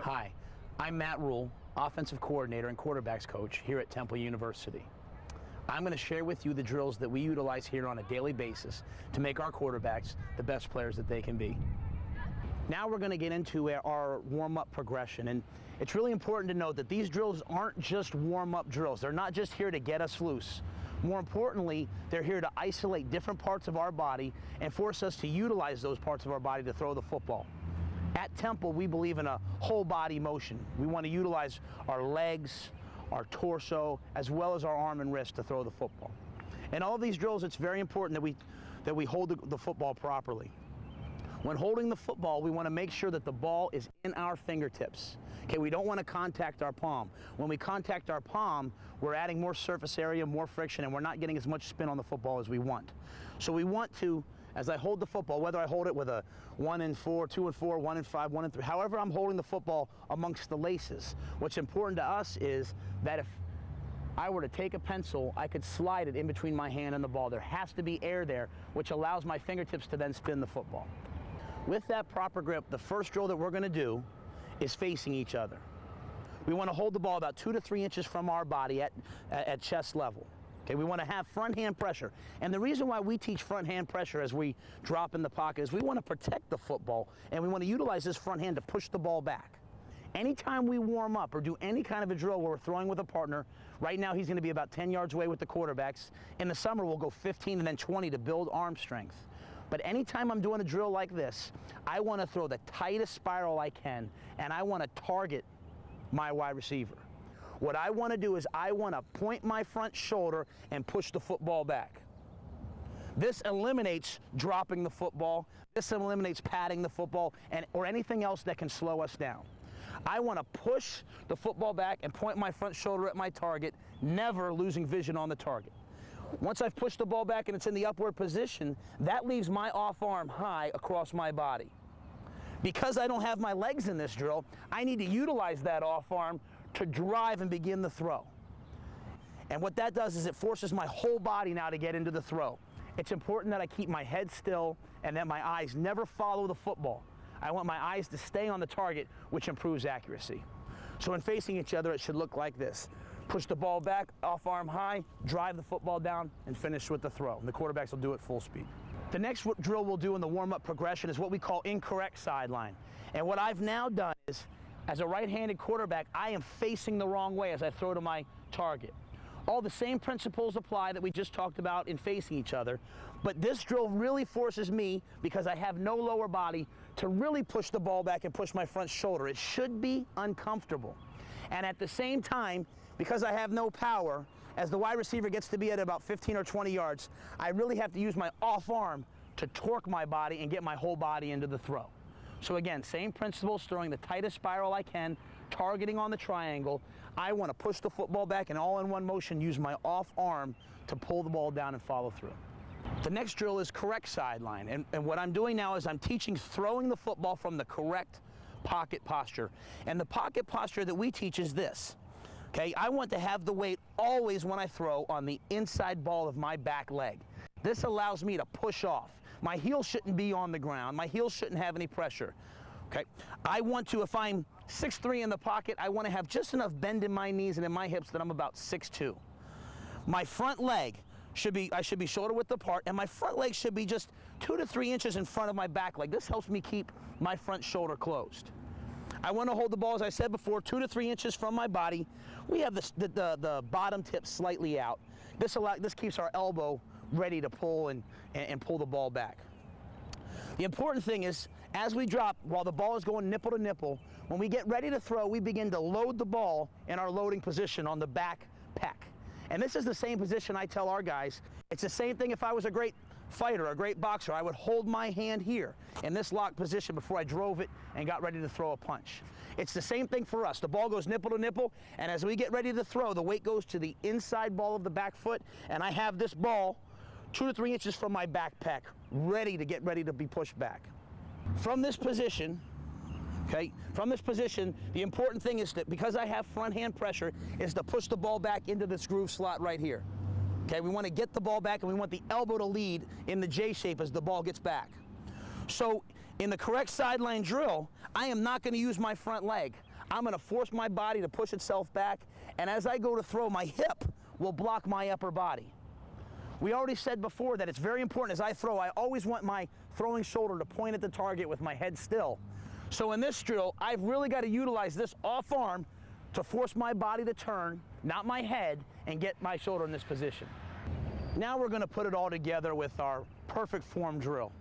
Hi, I'm Matt Rule, offensive coordinator and quarterbacks coach here at Temple University. I'm going to share with you the drills that we utilize here on a daily basis to make our quarterbacks the best players that they can be. Now we're going to get into our warm-up progression, and it's really important to note that these drills aren't just warm-up drills. They're not just here to get us loose. More importantly, they're here to isolate different parts of our body and force us to utilize those parts of our body to throw the football. At Temple, we believe in a whole body motion. We want to utilize our legs, our torso, as well as our arm and wrist to throw the football. In all of these drills, it's very important that we hold the football properly. When holding the football, we want to make sure that the ball is in our fingertips. Okay, we don't want to contact our palm. When we contact our palm, we're adding more surface area, more friction, and we're not getting as much spin on the football as we want. So we want to, as I hold the football, whether I hold it with a 1 and 4, 2 and 4, 1 and 5, 1 and 3, however I'm holding the football amongst the laces, what's important to us is that if I were to take a pencil, I could slide it in between my hand and the ball. There has to be air there, which allows my fingertips to then spin the football. With that proper grip, the first drill that we're going to do is facing each other. We want to hold the ball about 2 to 3 inches from our body at chest level. Okay, we want to have front hand pressure. And the reason why we teach front hand pressure as we drop in the pocket is we want to protect the football, and we want to utilize this front hand to push the ball back. Anytime we warm up or do any kind of a drill where we're throwing with a partner, right now he's going to be about 10 yards away with the quarterbacks. In the summer, we'll go 15 and then 20 to build arm strength. But anytime I'm doing a drill like this, I want to throw the tightest spiral I can, and I want to target my wide receiver. What I want to do is I want to point my front shoulder and push the football back. This eliminates dropping the football. This eliminates patting the football or anything else that can slow us down. I want to push the football back and point my front shoulder at my target, never losing vision on the target. Once I've pushed the ball back and it's in the upward position, that leaves my off arm high across my body. Because I don't have my legs in this drill, I need to utilize that off arm to drive and begin the throw. And what that does is it forces my whole body now to get into the throw. It's important that I keep my head still and that my eyes never follow the football. I want my eyes to stay on the target, which improves accuracy. So in facing each other, it should look like this. Push the ball back, off arm high, drive the football down, and finish with the throw. And the quarterbacks will do it full speed. The next drill we'll do in the warm-up progression is what we call incorrect sideline. And what I've now done is, as a right-handed quarterback, I am facing the wrong way as I throw to my target. All the same principles apply that we just talked about in facing each other, but this drill really forces me, because I have no lower body, to really push the ball back and push my front shoulder. It should be uncomfortable. And at the same time, because I have no power, as the wide receiver gets to be at about 15 or 20 yards, I really have to use my off arm to torque my body and get my whole body into the throw. So again, same principles, throwing the tightest spiral I can, targeting on the triangle. I want to push the football back and all in one motion use my off arm to pull the ball down and follow through. The next drill is correct sideline. And what I'm doing now is I'm teaching throwing the football from the correct pocket posture. And the pocket posture that we teach is this. Okay, I want to have the weight always when I throw on the inside ball of my back leg. This allows me to push off. My heel shouldn't be on the ground. My heel shouldn't have any pressure. Okay, I want to, if I'm 6'3" in the pocket, I want to have just enough bend in my knees and in my hips that I'm about 6'2". My front leg I should be shoulder width apart, and my front leg should be just 2 to 3 inches in front of my back leg. This helps me keep my front shoulder closed. I want to hold the ball, as I said before, 2 to 3 inches from my body. We have the bottom tip slightly out. This keeps our elbow ready to pull and pull the ball back. The important thing is, as we drop, while the ball is going nipple to nipple, when we get ready to throw, we begin to load the ball in our loading position on the back pec. And this is the same position I tell our guys. It's the same thing if I was a great fighter, a great boxer. I would hold my hand here in this locked position before I drove it and got ready to throw a punch. It's the same thing for us. The ball goes nipple to nipple, and as we get ready to throw, the weight goes to the inside ball of the back foot, and I have this ball 2 to 3 inches from my back pec, ready to be pushed back. From this position, the important thing is that because I have front hand pressure, is to push the ball back into this groove slot right here. Okay, we want to get the ball back, and we want the elbow to lead in the J shape as the ball gets back. So in the correct sideline drill, I am not going to use my front leg. I'm going to force my body to push itself back, and as I go to throw, my hip will block my upper body. We already said before that it's very important as I throw, I always want my throwing shoulder to point at the target with my head still. So in this drill, I've really got to utilize this off arm to force my body to turn, not my head, and get my shoulder in this position. Now we're going to put it all together with our perfect form drill.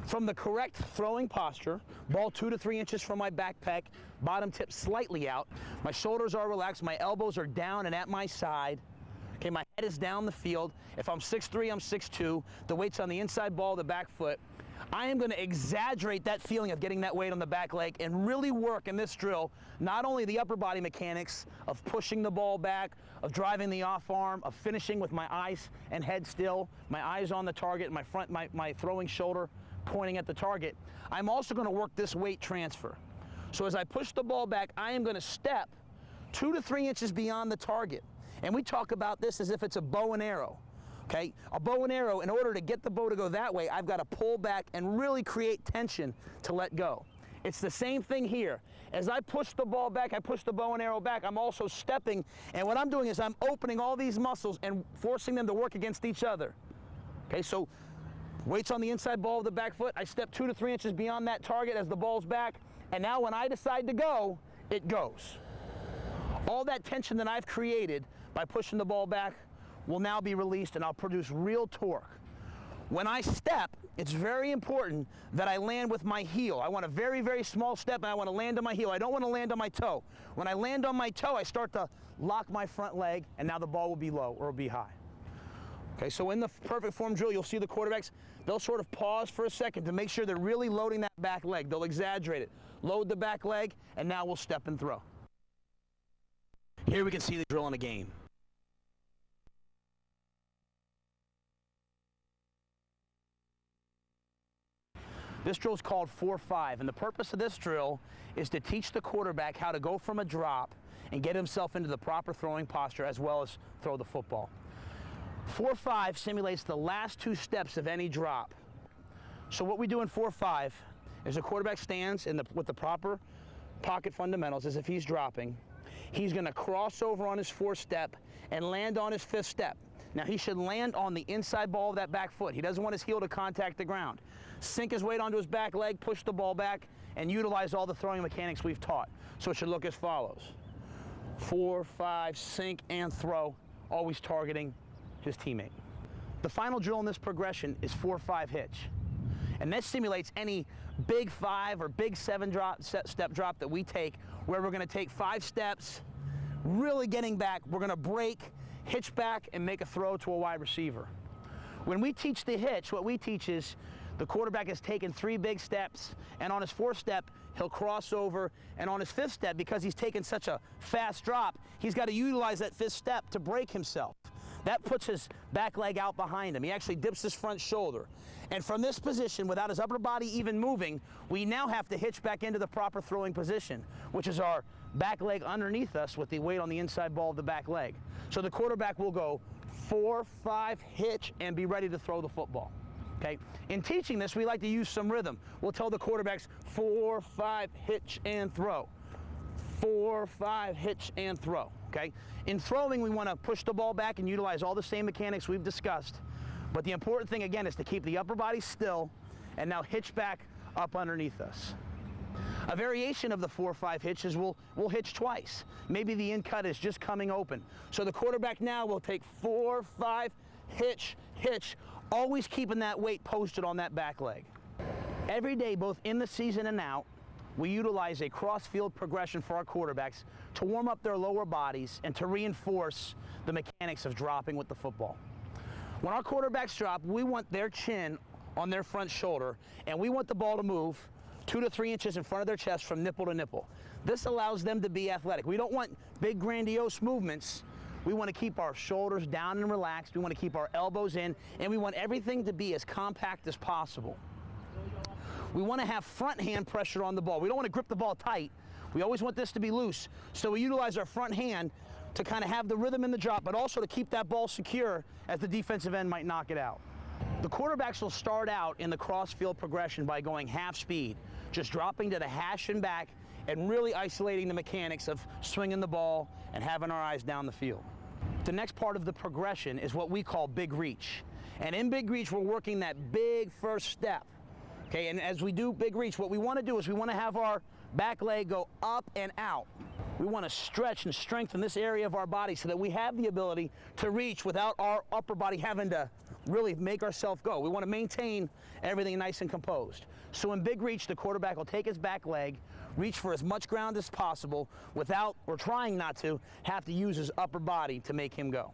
From the correct throwing posture, ball 2 to 3 inches from my backpack, bottom tip slightly out, my shoulders are relaxed, my elbows are down and at my side. Okay, my head is down the field. If I'm 6'3", I'm 6'2". The weight's on the inside ball of the back foot. I am going to exaggerate that feeling of getting that weight on the back leg and really work in this drill not only the upper body mechanics of pushing the ball back, of driving the off arm, of finishing with my eyes and head still, my eyes on the target, my throwing shoulder pointing at the target. I'm also going to work this weight transfer. So as I push the ball back, I am going to step 2 to 3 inches beyond the target. And we talk about this as if it's a bow and arrow. Okay, a bow and arrow, in order to get the bow to go that way, I've got to pull back and really create tension to let go. It's the same thing here. As I push the ball back, I push the bow and arrow back, I'm also stepping, and what I'm doing is I'm opening all these muscles and forcing them to work against each other. Okay, so weight's on the inside ball of the back foot, I step 2 to 3 inches beyond that target as the ball's back, and now when I decide to go, it goes. All that tension that I've created by pushing the ball back will now be released, and I'll produce real torque. When I step, it's very important that I land with my heel. I want a very, very small step, and I want to land on my heel. I don't want to land on my toe. When I land on my toe, I start to lock my front leg, and now the ball will be low or will be high. Okay, so in the perfect form drill, you'll see the quarterbacks, they'll sort of pause for a second to make sure they're really loading that back leg. They'll exaggerate it. Load the back leg, and now we'll step and throw. Here we can see the drill in a game. This drill is called 4-5, and the purpose of this drill is to teach the quarterback how to go from a drop and get himself into the proper throwing posture as well as throw the football. 4-5 simulates the last 2 steps of any drop. So what we do in 4-5 is the quarterback stands with the proper pocket fundamentals as if he's dropping. He's going to cross over on his 4th step and land on his 5th step. Now he should land on the inside ball of that back foot. He doesn't want his heel to contact the ground. Sink his weight onto his back leg, push the ball back, and utilize all the throwing mechanics we've taught. So it should look as follows. 4-5, sink and throw, always targeting his teammate. The final drill in this progression is 4-5 hitch. And this simulates any big 5 or big 7 step drop that we take, where we're going to take 5 steps, really getting back, we're going to break, hitch back, and make a throw to a wide receiver. When we teach the hitch, what we teach is the quarterback has taken 3 big steps, and on his 4th step, he'll cross over, and on his 5th step, because he's taken such a fast drop, he's got to utilize that 5th step to break himself. That puts his back leg out behind him. He actually dips his front shoulder. And from this position, without his upper body even moving, we now have to hitch back into the proper throwing position, which is our back leg underneath us with the weight on the inside ball of the back leg. So the quarterback will go 4-5 hitch and be ready to throw the football. Okay? In teaching this, we like to use some rhythm. We'll tell the quarterbacks 4-5 hitch and throw. 4-5 hitch and throw. Okay? In throwing, we want to push the ball back and utilize all the same mechanics we've discussed. But the important thing, again, is to keep the upper body still and now hitch back up underneath us. A variation of the 4-5 hitch is we'll hitch twice. Maybe the in cut is just coming open. So the quarterback now will take 4-5 hitch, hitch, always keeping that weight posted on that back leg. Every day, both in the season and out, we utilize a cross-field progression for our quarterbacks to warm up their lower bodies and to reinforce the mechanics of dropping with the football. When our quarterbacks drop, we want their chin on their front shoulder, and we want the ball to move 2 to 3 inches in front of their chest from nipple to nipple. This allows them to be athletic. We don't want big, grandiose movements. We want to keep our shoulders down and relaxed. We want to keep our elbows in, and we want everything to be as compact as possible. We want to have front hand pressure on the ball. We don't want to grip the ball tight. We always want this to be loose. So we utilize our front hand to kind of have the rhythm in the drop, but also to keep that ball secure as the defensive end might knock it out. The quarterbacks will start out in the cross-field progression by going half speed, just dropping to the hash and back and really isolating the mechanics of swinging the ball and having our eyes down the field. The next part of the progression is what we call big reach. And in big reach, we're working that big first step. Okay, and as we do big reach, what we want to do is we want to have our back leg go up and out. We want to stretch and strengthen this area of our body so that we have the ability to reach without our upper body having to really make ourselves go. We want to maintain everything nice and composed. So in big reach, the quarterback will take his back leg, reach for as much ground as possible without, or trying not to, have to use his upper body to make him go.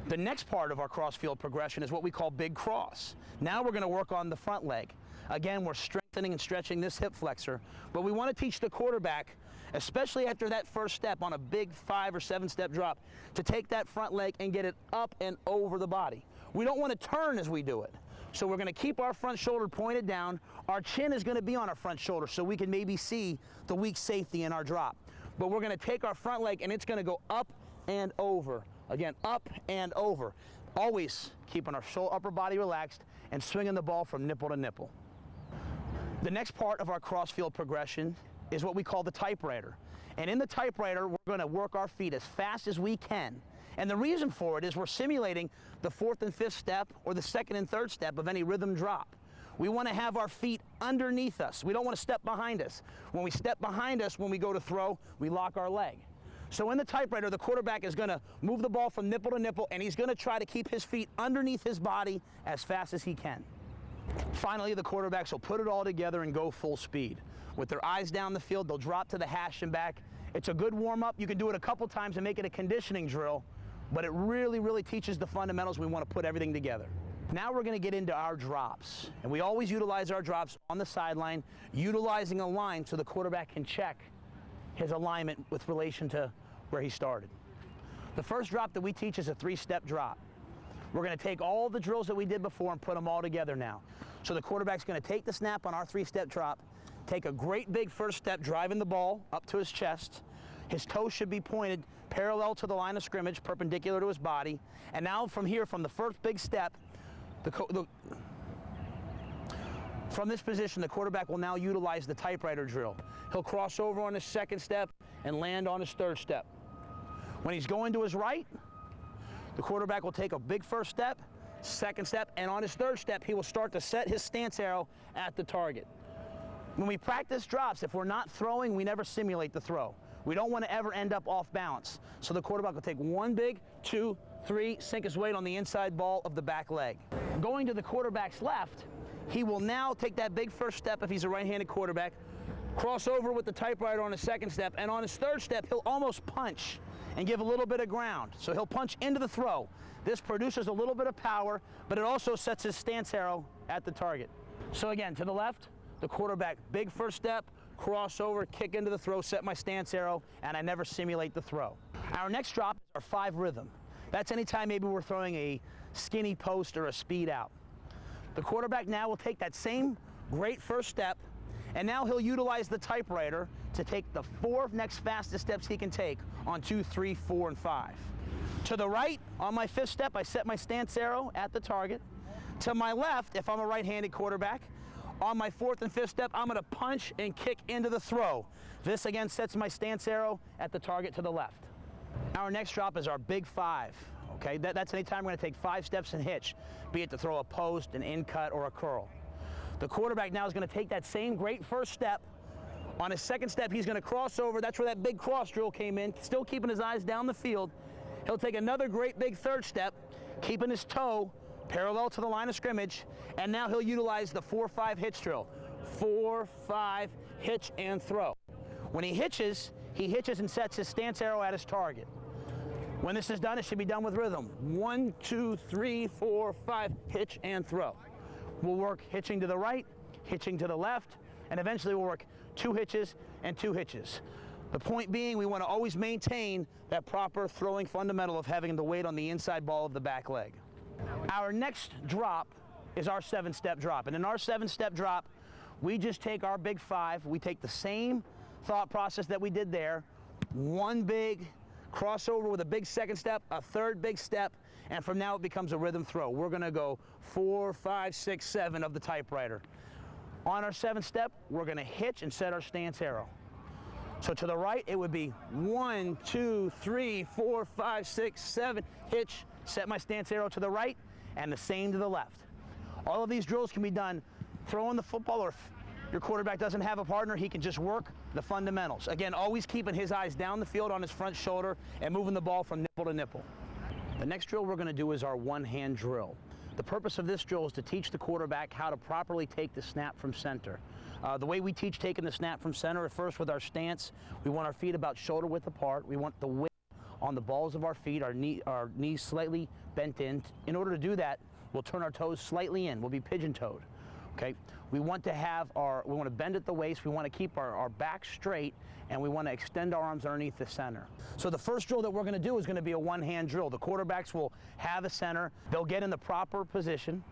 The next part of our cross-field progression is what we call big cross. Now we're going to work on the front leg. Again, we're strengthening and stretching this hip flexor, but we want to teach the quarterback, especially after that first step on a big 5 or 7 step drop, to take that front leg and get it up and over the body. We don't want to turn as we do it. So we're going to keep our front shoulder pointed down. Our chin is going to be on our front shoulder so we can maybe see the weak safety in our drop. But we're going to take our front leg and it's going to go up and over. Again, up and over. Always keeping our upper body relaxed and swinging the ball from nipple to nipple. The next part of our cross-field progression is what we call the typewriter. And in the typewriter, we're going to work our feet as fast as we can. And the reason for it is we're simulating the 4th and 5th step or the 2nd and 3rd step of any rhythm drop. We want to have our feet underneath us. We don't want to step behind us. When we step behind us, when we go to throw, we lock our leg. So in the typewriter, the quarterback is going to move the ball from nipple to nipple, and he's going to try to keep his feet underneath his body as fast as he can. Finally, the quarterbacks will put it all together and go full speed. With their eyes down the field, they'll drop to the hash and back. It's a good warm-up. You can do it a couple times and make it a conditioning drill, but it really, really teaches the fundamentals. We want to put everything together. Now we're going to get into our drops, and we always utilize our drops on the sideline, utilizing a line so the quarterback can check his alignment with relation to where he started. The first drop that we teach is a 3-step drop. We're going to take all the drills that we did before and put them all together now. So the quarterback's going to take the snap on our 3-step drop, take a great big first step, driving the ball up to his chest. His toes should be pointed parallel to the line of scrimmage, perpendicular to his body. And now from here, from the first big step, from this position, the quarterback will now utilize the typewriter drill. He'll cross over on his 2nd step and land on his 3rd step. When he's going to his right, the quarterback will take a big first step, 2nd step, and on his 3rd step, he will start to set his stance arrow at the target. When we practice drops, if we're not throwing, we never simulate the throw. We don't want to ever end up off balance. So the quarterback will take 1 big, 2, 3, sink his weight on the inside ball of the back leg. Going to the quarterback's left, he will now take that big first step if he's a right-handed quarterback, cross over with the typewriter on his 2nd step, and on his 3rd step, he'll almost punch and give a little bit of ground. So he'll punch into the throw. This produces a little bit of power, but it also sets his stance arrow at the target. So again, to the left, the quarterback, big first step, crossover, kick into the throw, set my stance arrow, and I never simulate the throw. Our next drop is our 5 rhythm. That's anytime maybe we're throwing a skinny post or a speed out. The quarterback now will take that same great first step, and now he'll utilize the typewriter to take the 4 next fastest steps he can take on 2, 3, 4, and 5. To the right, on my 5th step, I set my stance arrow at the target. To my left, if I'm a right-handed quarterback, on my 4th and 5th step, I'm going to punch and kick into the throw. This again sets my stance arrow at the target to the left. Our next drop is our big 5. Okay, that's anytime we're going to take 5 steps and hitch, be it to throw a post, an in cut, or a curl. The quarterback now is going to take that same great first step. On his 2nd step, he's going to cross over. That's where that big cross drill came in, still keeping his eyes down the field. He'll take another great big 3rd step, keeping his toe parallel to the line of scrimmage, and now he'll utilize the 4-5 hitch drill. 4, 5, hitch, and throw. When he hitches and sets his stance arrow at his target. When this is done, it should be done with rhythm. 1, 2, 3, 4, 5, hitch, and throw. We'll work hitching to the right, hitching to the left, and eventually we'll work 2 hitches and 2 hitches. The point being, we want to always maintain that proper throwing fundamental of having the weight on the inside ball of the back leg. Our next drop is our 7-step drop. And in our 7-step drop, we just take our big 5. We take the same thought process that we did there. 1 big crossover with a big 2nd step, a 3rd big step, and from now it becomes a rhythm throw. We're going to go 4, 5, 6, 7 of the typewriter. On our 7th step, we're going to hitch and set our stance arrow. So to the right, it would be 1, 2, 3, 4, 5, 6, 7, hitch, set my stance arrow to the right, and the same to the left. All of these drills can be done throwing the football, or if your quarterback doesn't have a partner, he can just work the fundamentals. Again, always keeping his eyes down the field on his front shoulder and moving the ball from nipple to nipple. The next drill we're going to do is our one-hand drill. The purpose of this drill is to teach the quarterback how to properly take the snap from center. The way we teach taking the snap from center is first with our stance. We want our feet about shoulder width apart. We want the weight on the balls of our feet, our knees slightly bent in. In order to do that, we'll turn our toes slightly in. We'll be pigeon-toed. Okay? We want to bend at the waist. We want to keep our back straight, and we want to extend our arms underneath the center. So the first drill that we're going to do is going to be a one-hand drill. The quarterbacks will have a center. They'll get in the proper position,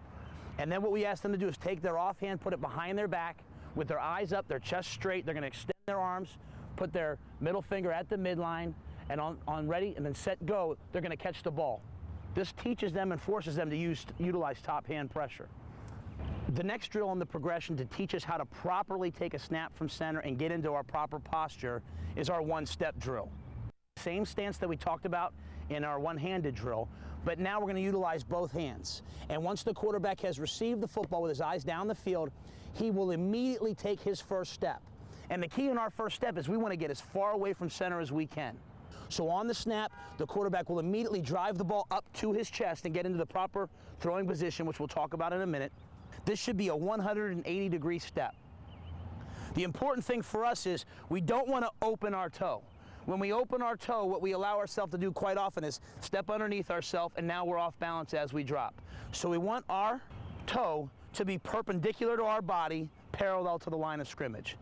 and then what we ask them to do is take their offhand, put it behind their back, with their eyes up, their chest straight. They're going to extend their arms, put their middle finger at the midline, and on ready, and then set go, they're going to catch the ball. This teaches them and forces them to utilize top hand pressure. The next drill in the progression to teach us how to properly take a snap from center and get into our proper posture is our one-step drill. Same stance that we talked about in our one-handed drill, but now we're going to utilize both hands. And once the quarterback has received the football with his eyes down the field, he will immediately take his first step. And the key in our first step is we want to get as far away from center as we can. So on the snap, the quarterback will immediately drive the ball up to his chest and get into the proper throwing position, which we'll talk about in a minute. This should be a 180-degree step. The important thing for us is we don't want to open our toe. When we open our toe, what we allow ourselves to do quite often is step underneath ourselves, and now we're off balance as we drop. So we want our toe to be perpendicular to our body, parallel to the line of scrimmage.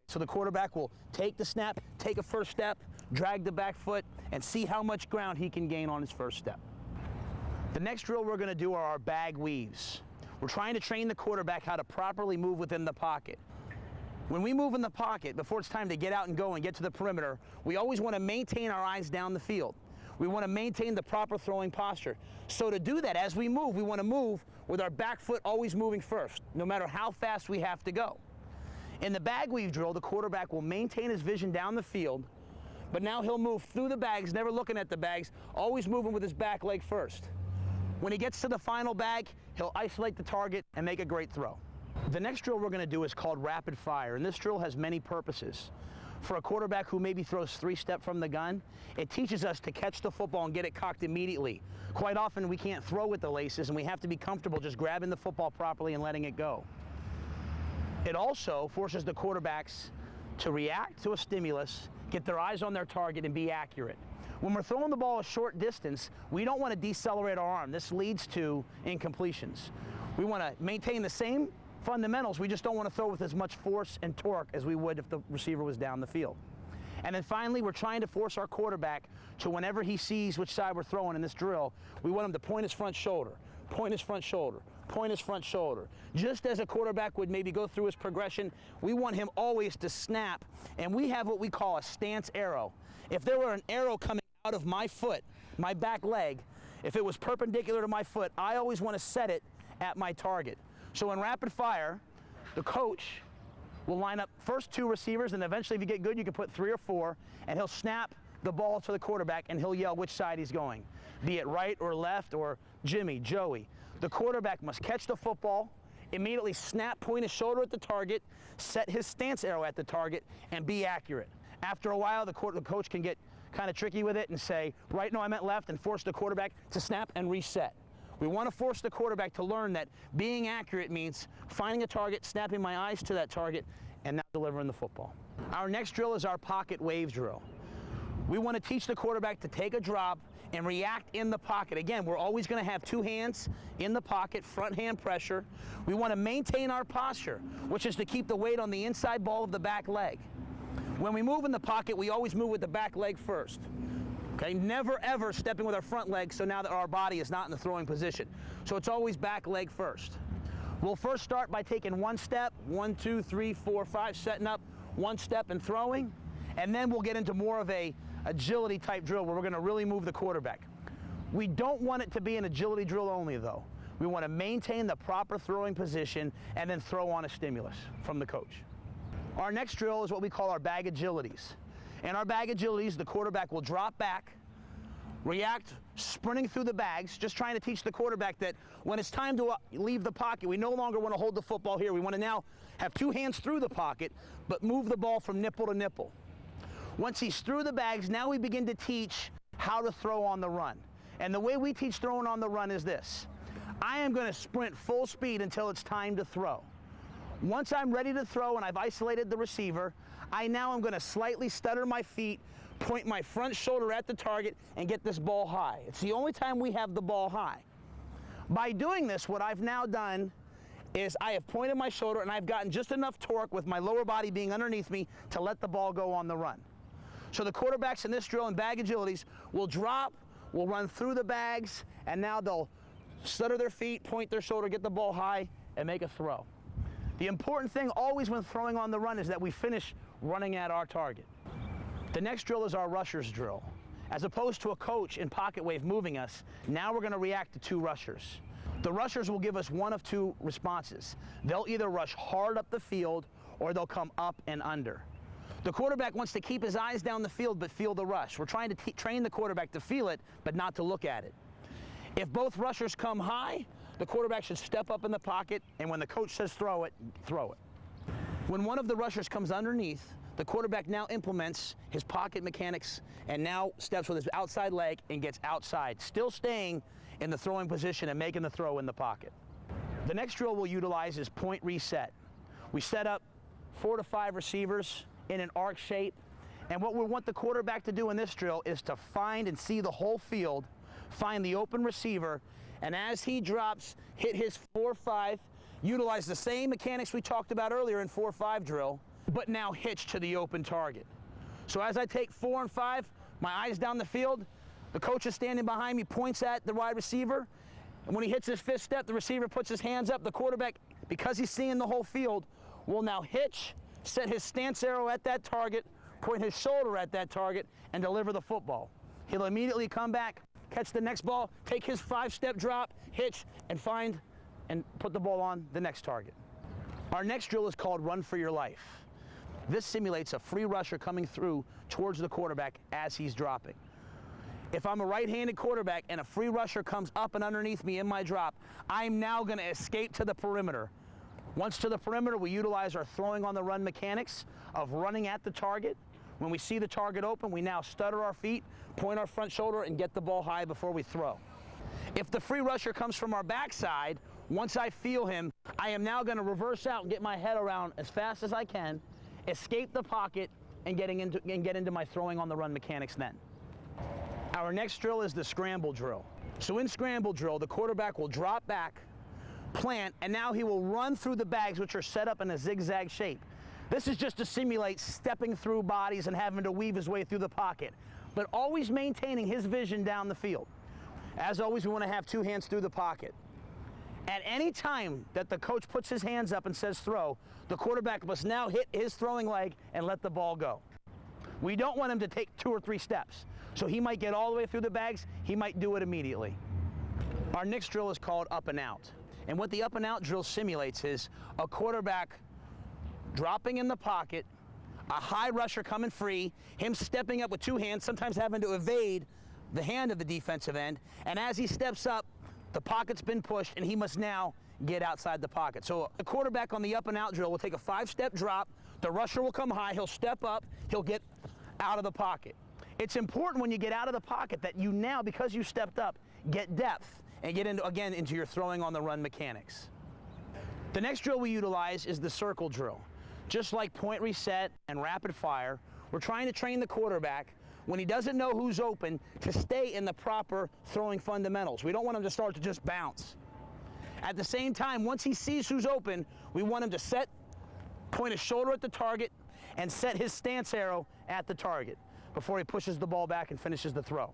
So the quarterback will take the snap, take a first step, drag the back foot, and see how much ground he can gain on his first step. The next drill we're going to do are our bag weaves. We're trying to train the quarterback how to properly move within the pocket. When we move in the pocket, before it's time to get out and go and get to the perimeter, we always want to maintain our eyes down the field. We want to maintain the proper throwing posture. So to do that, as we move, we want to move with our back foot always moving first, no matter how fast we have to go. In the bag weave drill, the quarterback will maintain his vision down the field, but now he'll move through the bags, never looking at the bags, always moving with his back leg first. When he gets to the final bag, he'll isolate the target and make a great throw. The next drill we're going to do is called rapid fire, and this drill has many purposes. For a quarterback who maybe throws 3-step from the gun, it teaches us to catch the football and get it cocked immediately. Quite often we can't throw with the laces, and we have to be comfortable just grabbing the football properly and letting it go. It also forces the quarterbacks to react to a stimulus, get their eyes on their target, and be accurate. When we're throwing the ball a short distance, we don't want to decelerate our arm. This leads to incompletions. We want to maintain the same fundamentals, we just don't want to throw with as much force and torque as we would if the receiver was down the field. And then finally, we're trying to force our quarterback to, whenever he sees which side we're throwing in this drill, we want him to point his front shoulder, point his front shoulder, point his front shoulder. Just as a quarterback would maybe go through his progression, we want him always to snap, and we have what we call a stance arrow. If there were an arrow coming out of my foot, my back leg, if it was perpendicular to my foot, I always want to set it at my target. So in rapid fire, the coach will line up first 2 receivers, and eventually if you get good, you can put 3 or 4, and he'll snap the ball to the quarterback, and he'll yell which side he's going, be it right or left or Jimmy, Joey. The quarterback must catch the football, immediately snap, point his shoulder at the target, set his stance arrow at the target, and be accurate. After a while, the coach can get kind of tricky with it and say, right, no, I meant left, and force the quarterback to snap and reset. We want to force the quarterback to learn that being accurate means finding a target, snapping my eyes to that target, and now delivering the football. Our next drill is our pocket wave drill. We want to teach the quarterback to take a drop and react in the pocket. Again, we're always going to have 2 hands in the pocket, front hand pressure. We want to maintain our posture, which is to keep the weight on the inside ball of the back leg. When we move in the pocket, we always move with the back leg first. Okay, never ever stepping with our front leg so now that our body is not in the throwing position. So it's always back leg first. We'll first start by taking 1 step, 1, 2, 3, 4, 5, setting up 1 step and throwing, and then we'll get into more of a agility type drill where we're going to really move the quarterback. We don't want it to be an agility drill only though. We want to maintain the proper throwing position and then throw on a stimulus from the coach. Our next drill is what we call our bag agilities. In our bag agilities, the quarterback will drop back, react, sprinting through the bags, just trying to teach the quarterback that when it's time to leave the pocket, we no longer want to hold the football here. We want to now have two hands through the pocket, but move the ball from nipple to nipple. Once he's through the bags, now we begin to teach how to throw on the run. And the way we teach throwing on the run is this. I am going to sprint full speed until it's time to throw. Once I'm ready to throw and I've isolated the receiver, I now am going to slightly stutter my feet, point my front shoulder at the target, and get this ball high. It's the only time we have the ball high. By doing this, what I've now done is I have pointed my shoulder and I've gotten just enough torque with my lower body being underneath me to let the ball go on the run. So the quarterbacks in this drill and bag agilities will drop, will run through the bags, and now they'll stutter their feet, point their shoulder, get the ball high, and make a throw. The important thing always when throwing on the run is that we finish running at our target. The next drill is our rushers drill. As opposed to a coach in pocket wave moving us, now we're going to react to two rushers. The rushers will give us one of two responses. They'll either rush hard up the field or they'll come up and under. The quarterback wants to keep his eyes down the field but feel the rush. We're trying to train the quarterback to feel it but not to look at it. If both rushers come high, the quarterback should step up in the pocket, and when the coach says throw it, throw it. When one of the rushers comes underneath, the quarterback now implements his pocket mechanics and now steps with his outside leg and gets outside, still staying in the throwing position and making the throw in the pocket. The next drill we'll utilize is point reset. We set up 4 to 5 receivers in an arc shape, and what we want the quarterback to do in this drill is to find and see the whole field, find the open receiver, and as he drops, hit his 4-5, utilize the same mechanics we talked about earlier in 4-5 drill, but now hitch to the open target. So as I take 4 and 5, my eyes down the field, the coach is standing behind me, points at the wide receiver, and when he hits his 5th step, the receiver puts his hands up. The quarterback, because he's seeing the whole field, will now hitch, set his stance arrow at that target, point his shoulder at that target, and deliver the football. He'll immediately come back, catch the next ball, take his 5-step drop, hitch, and find and put the ball on the next target. Our next drill is called Run for Your Life. This simulates a free rusher coming through towards the quarterback as he's dropping. If I'm a right-handed quarterback and a free rusher comes up and underneath me in my drop, I'm now going to escape to the perimeter. Once to the perimeter, we utilize our throwing on the run mechanics of running at the target. When we see the target open, we now stutter our feet, point our front shoulder, and get the ball high before we throw. If the free rusher comes from our backside, once I feel him, I am now going to reverse out and get my head around as fast as I can, escape the pocket, and get into my throwing on the run mechanics then. Our next drill is the scramble drill. So in scramble drill, the quarterback will drop back, plant, and now he will run through the bags, which are set up in a zigzag shape. This is just to simulate stepping through bodies and having to weave his way through the pocket, but always maintaining his vision down the field. As always, we want to have two hands through the pocket. At any time that the coach puts his hands up and says throw, the quarterback must now hit his throwing leg and let the ball go. We don't want him to take 2 or 3 steps. So he might get all the way through the bags, he might do it immediately. Our next drill is called up and out. And what the up and out drill simulates is a quarterback dropping in the pocket, a high rusher coming free, him stepping up with 2 hands, sometimes having to evade the hand of the defensive end, and as he steps up, the pocket's been pushed and he must now get outside the pocket. So a quarterback on the up and out drill will take a 5-step drop, the rusher will come high, he'll step up, he'll get out of the pocket. It's important when you get out of the pocket that you now, because you stepped up, get depth and get into your throwing on the run mechanics. The next drill we utilize is the circle drill. Just like point reset and rapid fire, we're trying to train the quarterback when he doesn't know who's open to stay in the proper throwing fundamentals. We don't want him to start to just bounce. At the same time, once he sees who's open, we want him to point his shoulder at the target and set his stance arrow at the target before he pushes the ball back and finishes the throw.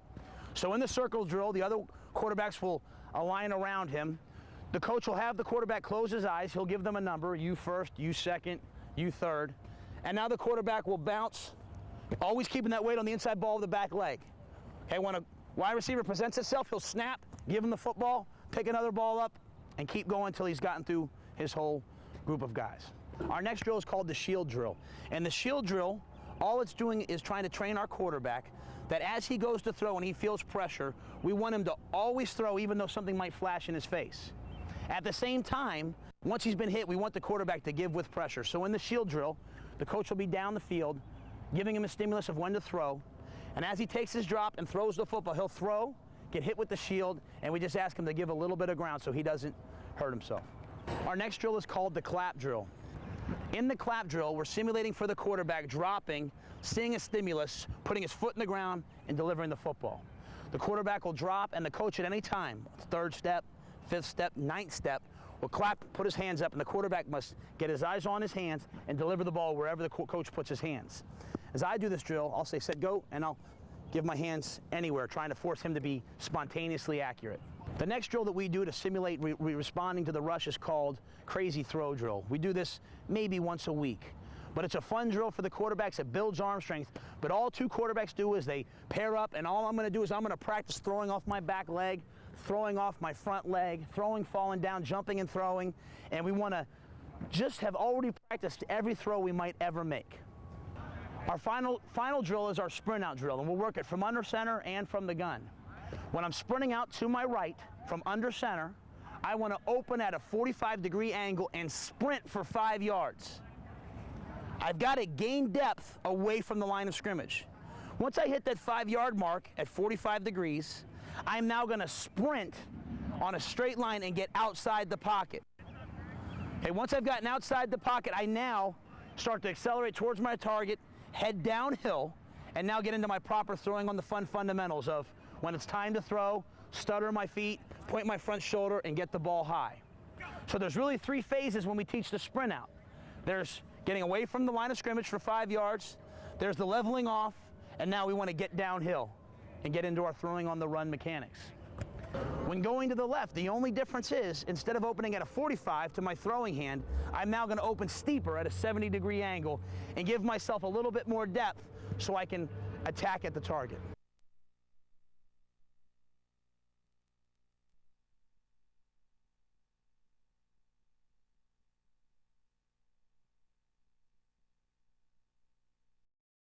So in the circle drill, the other quarterbacks will align around him. The coach will have the quarterback close his eyes. He'll give them a number, you first, you second, you third. And now the quarterback will bounce, always keeping that weight on the inside ball of the back leg. Okay, when a wide receiver presents itself, he'll snap, give him the football, pick another ball up, and keep going until he's gotten through his whole group of guys. Our next drill is called the shield drill. And the shield drill All it's doing is trying to train our quarterback that as he goes to throw and he feels pressure, we want him to always throw even though something might flash in his face. At the same time, once he's been hit, we want the quarterback to give with pressure. So in the shield drill, the coach will be down the field, giving him a stimulus of when to throw. And as he takes his drop and throws the football, he'll throw, get hit with the shield, and we just ask him to give a little bit of ground so he doesn't hurt himself. Our next drill is called the clap drill. In the clap drill, we're simulating for the quarterback dropping, seeing a stimulus, putting his foot in the ground, and delivering the football. The quarterback will drop, and the coach at any time, third step, fifth step, ninth step, will clap, put his hands up, and the quarterback must get his eyes on his hands and deliver the ball wherever the coach puts his hands. As I do this drill, I'll say, set, go, and I'll give my hands anywhere, trying to force him to be spontaneously accurate. The next drill that we do to simulate responding to the rush is called crazy throw drill. We do this maybe once a week, but it's a fun drill for the quarterbacks. It builds arm strength, but all two quarterbacks do is they pair up, and all I'm going to do is I'm going to practice throwing off my back leg, throwing off my front leg, throwing, falling down, jumping and throwing, and we want to just have already practiced every throw we might ever make. Our final drill is our sprint out drill, and we'll work it from under center and from the gun. When I'm sprinting out to my right from under center, I want to open at a 45-degree angle and sprint for 5 yards. I've got to gain depth away from the line of scrimmage. Once I hit that 5-yard mark at 45 degrees, I'm now going to sprint on a straight line and get outside the pocket. Okay, once I've gotten outside the pocket, I now start to accelerate towards my target, head downhill, and now get into my proper throwing on the fun fundamentals of when it's time to throw, stutter my feet, point my front shoulder, and get the ball high. So there's really 3 phases when we teach the sprint out. There's getting away from the line of scrimmage for 5 yards, there's the leveling off, and now we want to get downhill and get into our throwing on the run mechanics. When going to the left, the only difference is instead of opening at a 45 to my throwing hand, I'm now going to open steeper at a 70-degree angle and give myself a little bit more depth so I can attack at the target.